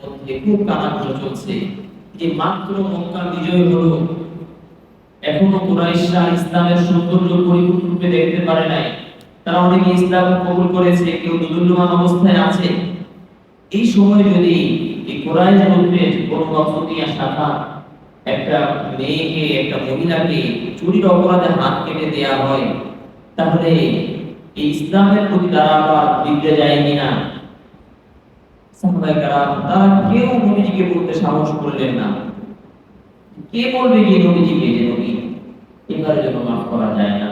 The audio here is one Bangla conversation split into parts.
মধ্যে খুব কানাঘুষা চলছে যে মাত্র মক্কা বিজয় হলো, এখনো কুরাইশরা ইসলামের সৌন্দর্য পরিপূর্ণরূপে দেখতে পারে নাই। তারা অনেকে ইসলাম কবুল করেছে, কেউ দুর্লভমান অবস্থায় আছে। এই সময় যদি এই কুরাইশ গোত্রের কোন বসতিয়া শাখা একটা মেয়েকে, একটা মহিলাকে চুরির অপরাধে হাত কেটে দেয়া হয়, তাহলে এই ইসলামের প্রতি তারা আবার বিগড়ে যায় কিনা? সাহাবায়ে কেরাম তারা কেউ নবীজিকে বলতে সাহস করলেন না। কে বলবে কি নবীজিকে যে নবী এবারের জন্য মাফ করা যায় না,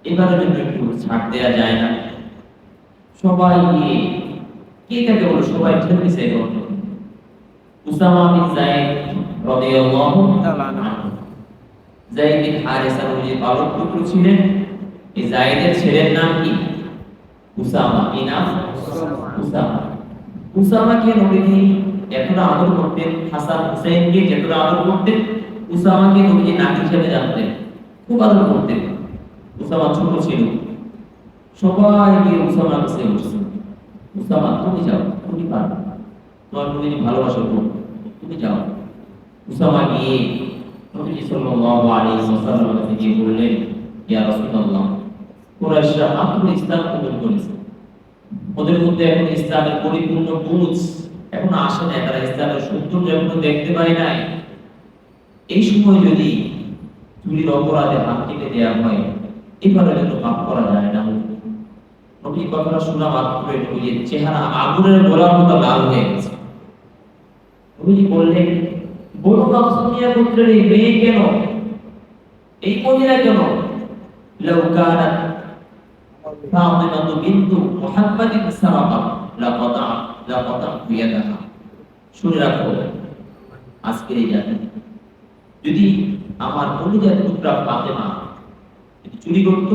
এবারের জন্য একটু ছাড় দেয়া যায় না? সবাই গিয়ে কে কাকে বলে সবাই ঠেলতেছে। উসামা বিন যায়েদ রাদিয়াল্লাহু তাআলা আনহু, যায়েদ বিন হারিসা নবীজির পালক পুত্র ছিলেন। এই যায়েদের ছেলের নাম কি? উসামা। কি নাম? উসামা। উসামাকে নবীজি এতটা আদর করতেন, হাসান হুসাইনকে যতটা আদর করতেন, উসামাকে নবীজি নাতি হিসেবে জানতেন, খুব আদর করতেন। উসামা ছোট ছিল, সবাই গিয়ে উসামার কাছে উঠছে, উসামা তুমি যাও, তুমি পারবে, তোমার নবীজি ভালোবাসা করবে, তুমি যাও। উসামা গিয়ে নবীজি সাল্লাল্লাহু আলাইহি ওয়াসাল্লামের কাছে গিয়ে বললেন, ইয়া রাসূলুল্লাহ, কুরাইশরা মাত্র ইসলাম কবুল করেছে, ওদের মধ্যে এখন ইসলামের পরিপূর্ণ বুঝ এখন আসে না, তারা ইসলামের সৌন্দর্য এখনো দেখতে পায় নাই। এই সময় যদি চুরির অপরাধে হাত কেটে দেওয়া হয়, এবারের জন্য মাফ করা যায় না। নবী কথাটা শোনা মাত্রই নবীর চেহারা আগুনের গোলার মতো লাল হয়ে গেছে। নবীজি বললেন, বনু মাখজুমিয়া গোত্রের এই মেয়ে কেন, এই মহিলা কেন? লাউ কানাত ফাতিমা বিনতু মুহাম্মাদিন সারাকা লাকাতা ইয়াদাহা। শুনে রাখো আজকের এই জাতি, যদি আমার কলিজার টুকরা ফাতেমা যদি চুরি করত,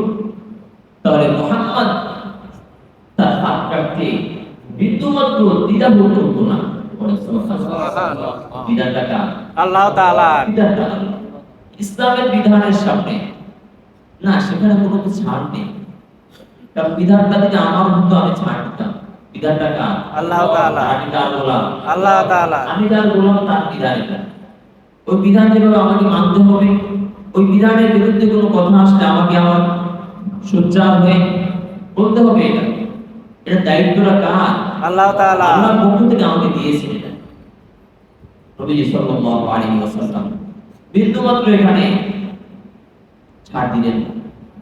তাহলে মুহাম্মদ তার হাত কাটতে বিন্দুমাত্র দ্বিধা বোধ করতো না। সুবহানাল্লাহ। বিধানটা কার? আল্লাহ তাআলা। বিধানটা ইসলামের বিধানের সামনে না, সেখানে কোনো ছাড় নেই। কারণ বিধানটা যদি আমার হতো আমি ছাড় দিতাম। বিধানটা কার? আল্লাহ তাআলা। আমি কার গোলাম? আল্লাহ তাআলা। আমি যার গোলাম তার বিধান এটা। ওই বিধান যেভাবে আমাকে মানতে হবে, ওই বিধানের বিরুদ্ধে কোনো কথা আসলে আমাকে আমার সোচ্চার হয়ে বলতে হবে। এটা এটা দায়িত্বটা কার? আল্লাহ তাআলা। আল্লাহর পক্ষ থেকে আমাকে দিয়েছেন এটা। নবী সাল্লাল্লাহু আলাইহি ওয়াসাল্লাম বিন্দুমাত্র এখানে ছাড় দিলেন।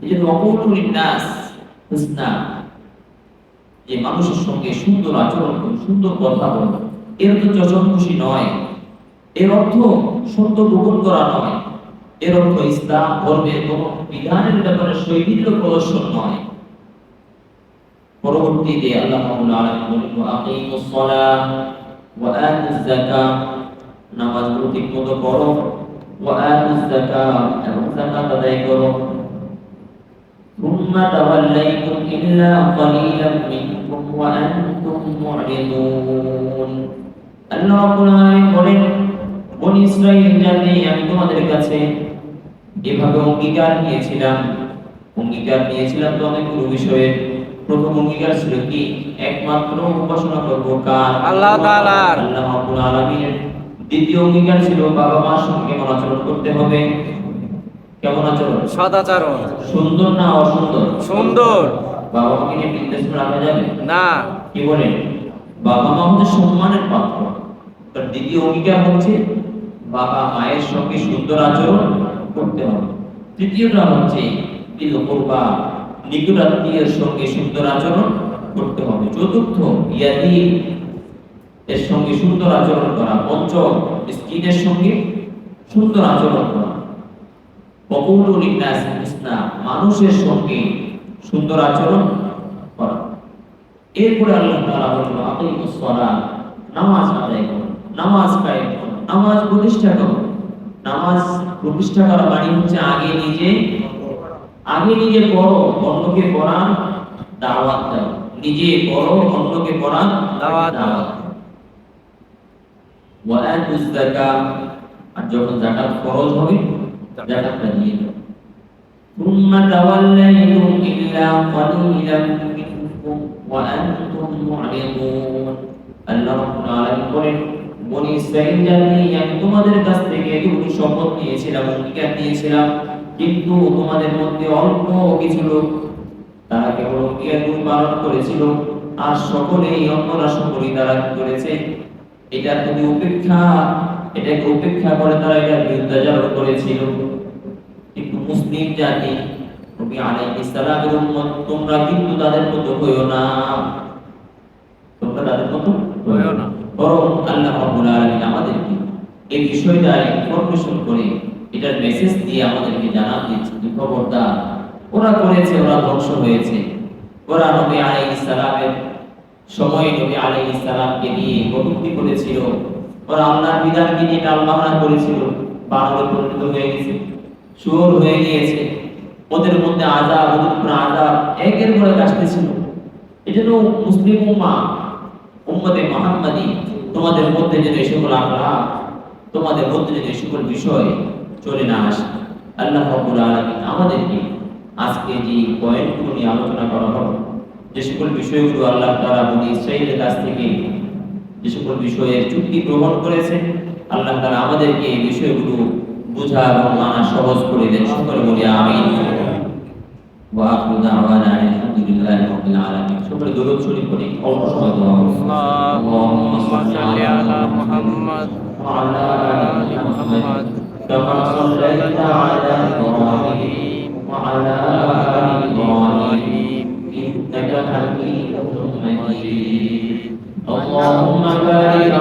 এই যে ওয়াকুলু লিন-নাস হুসনা, যে মানুষের সঙ্গে সুন্দর আচরণ করুন, সুন্দর কথা বলুন, এর অর্থ চচল খুশি নয়, এর অর্থ সত্য গোপন করা নয়, এর অর্থ ইসলাম ধর্মের কোন বিধানের ব্যাপারে শৈথিল্য প্রদর্শন নয়। পরবর্তীতে আল্লাহ রাব্বুল আলামিন বলেন, ওয়া আকিমুস সালাহ ওয়া আতুজ যাকাত, নামাজ ঠিকমতো পড়ো, ওয়া আতুজ যাকাত, এবং যাকাত আদায় করো। ثم توليتم إلا قليلا منكم وأنتم معرضون। আল্লাহ রাব্বুল আলামিন বলেন, বনি ইসরাঈল জাতি আমি তোমাদের কাছে এভাবে অঙ্গীকার নিয়েছিলাম তো অনেকগুলো বিষয়ে। প্রথম অঙ্গীকার ছিল কি? একমাত্র উপাসনা করব কার? আল্লাহ তাআলার। আল্লাহ রাব্বুল আলামিনের। দ্বিতীয় অঙ্গীকার ছিল বাবা মার সঙ্গে কেমন আচরণ করতে হবে? কেমন আচরণ? সদাচরণ। সুন্দর না অসুন্দর? সুন্দর। বাবা মাকে নিয়ে বিদ্বেষ রাখা যাবে না। কি বলেন? বাবা মা হচ্ছে সম্মানের পাত্র। তার দ্বিতীয় অঙ্গীকার হচ্ছে বাবা মায়ের সঙ্গে সুন্দর আচরণ করতে হবে। তৃতীয়টা হচ্ছে বিল কুরবা, নিকটাত্মীয়ের সঙ্গে সুন্দর আচরণ করতে হবে। চতুর্থ ইয়াদি এর সঙ্গে সুন্দর আচরণ করা। পঞ্চম মিসকিনের সঙ্গে সুন্দর আচরণ করা। ওয়াকুলু লিন-নাস হুসনা, মানুষের সঙ্গে সুন্দর আচরণ করা। এরপরে আল্লাহ তাআলা বলেন, আকিমুস সালাহ, নামাজ আদায় করো, নামাজ কায়েম করো, নামাজ প্রতিষ্ঠা করো। নামাজ প্রতিষ্ঠা করা মানে হচ্ছে আগে নিজে পড়ো, অন্যকে পড়ান, দাওয়াত দাও। নিজে পড়ো, অন্যকে পড়ান, দাওয়াত দাও। ওয়া আতুজ যাকাত, আর যখন যাকাত ফরজ হবে যাকাতটা দিয়ে দাও। থুম্মা তাওয়াল্লাইতুম ইল্লা ক্বালিলাম মিনকুম ওয়া আনতুম মু'রিদুন। আল্লাহ রাব্বুল আলামিন বলেন, বনি ইসরাঈল জাতি আমি তোমাদের কাছ থেকে এতটুকু শপথ নিয়েছিলাম, অঙ্গীকার নিয়েছিলাম, কিন্তু তোমাদের মধ্যে অল্প কিছু লোক তারা কেবল অঙ্গীকার পালন করেছিল, আর সকলেই অন্যরা সকলেই তারা কি করেছে, এটার প্রতি এটাকে উপেক্ষা করে তারা এটার বিরুদ্ধাচরণ করেছিল। কিন্তু মুসলিম জাতি নবী আলাইহিস সালামের উম্মত তোমরা কিন্তু তাদের মতো হইও না, তোমরা তাদের মতো হইও না, বরং আল্লাহ রাব্বুল আলামিন আমাদেরকে এই বিষয়টা ইনফরমেশন করে এটার মেসেজ দিয়ে আমাদেরকে জানান দিচ্ছে যে খবরদার, ওরা করেছে, ওরা ধ্বংস হয়েছে, ওরা নবী আলাইহিস সালামের সময় নবী আলাইহিস সালামকে নিয়ে কটূক্তি করেছিল, ওরা আল্লাহর বিধানকে নিয়ে টালবাহানা করেছিল, বানরে পরিণত হয়ে গেছে, শুয়োর হয়ে গিয়েছে, ওদের মধ্যে আযাব, ওদের উপর আযাব একের পর এক আসতেছিল। এজন্য মুসলিম উম্মতে মুহাম্মাদি তোমাদের মধ্যে যেন এই সকল আখলাক, তোমাদের মধ্যে যেন এই সকল বিষয় চলে না আসে। আল্লাহ রাব্বুল আলামিন আমাদেরকে আজকে যে পয়েন্টগুলো নিয়ে আলোচনা করা হলো, যে সকল বিষয়গুলো আল্লাহ তাআলা বনি ইসরাঈলের কাছ থেকে যে সকল বিষয়ের চুক্তি গ্রহণ করেছে, আল্লাহ তাআলা আমাদেরকে এই বিষয়গুলো বোঝা এবং মানা সহজ করে দেন। সকলে বলি আমিন। ওয়া আখিরু দাওয়ানা আলহামদুলিল্লাহি রাব্বিল আলামিন। সকলে দরুদ শরীফ পড়ি, অল্প সময় দোয়া করুন। আল্লাহুম্মা সাল্লি আলা মুহাম্মাদ ওয়া আলা আলি মুহাম্মাদ কামা সাল্লাইতা আলা ইব্রাহিম ওয়া আলা আলি ইব্রাহিম ইন্নাকা হামিদুম মাজিদ। اللهم بارك